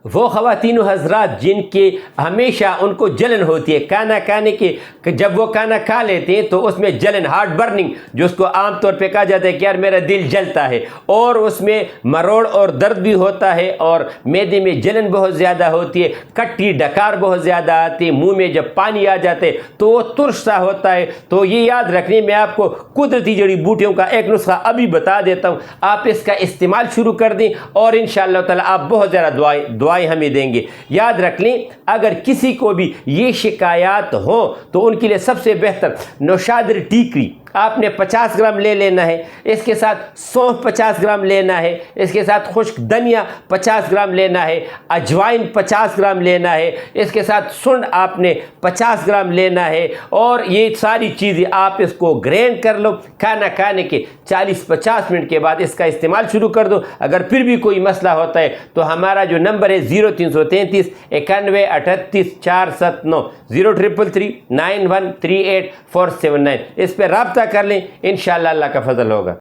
وہ خواتین و حضرات جن کے ہمیشہ ان کو جلن ہوتی ہے کھانا کھانے کی، کہ جب وہ کھانا کھا لیتے ہیں تو اس میں جلن، ہارٹ برننگ، جو اس کو عام طور پہ کہا جاتا ہے کہ یار میرا دل جلتا ہے، اور اس میں مروڑ اور درد بھی ہوتا ہے، اور معدے میں جلن بہت زیادہ ہوتی ہے، کٹی ڈکار بہت زیادہ آتی ہے، منہ میں جب پانی آ جاتے تو وہ ترش سا ہوتا ہے۔ تو یہ یاد رکھنے میں آپ کو قدرتی جڑی بوٹیوں کا ایک نسخہ ابھی بتا دیتا ہوں، آپ اس کا استعمال شروع کر دیں اور انشاءاللہ تعالی آپ بہت زیادہ دعائیں ہمیں دیں گے۔ یاد رکھ لیں، اگر کسی کو بھی یہ شکایات ہوں تو ان کے لیے سب سے بہتر نوشادر ٹیکری آپ نے 50 گرام لے لینا ہے، اس کے ساتھ سونف 50 گرام لینا ہے، اس کے ساتھ خشک دھنیا 50 گرام لینا ہے، اجوائن 50 گرام لینا ہے، اس کے ساتھ سنڈ آپ نے 50 گرام لینا ہے، اور یہ ساری چیزیں آپ اس کو گرینڈ کر لو۔ کھانا کھانے کے 40-50 منٹ کے بعد اس کا استعمال شروع کر دو۔ اگر پھر بھی کوئی مسئلہ ہوتا ہے تو ہمارا جو نمبر ہے 0333 91 38 479 0333 9138 479، اس پہ رابطہ کر لیں، انشاءاللہ اللہ کا فضل ہوگا۔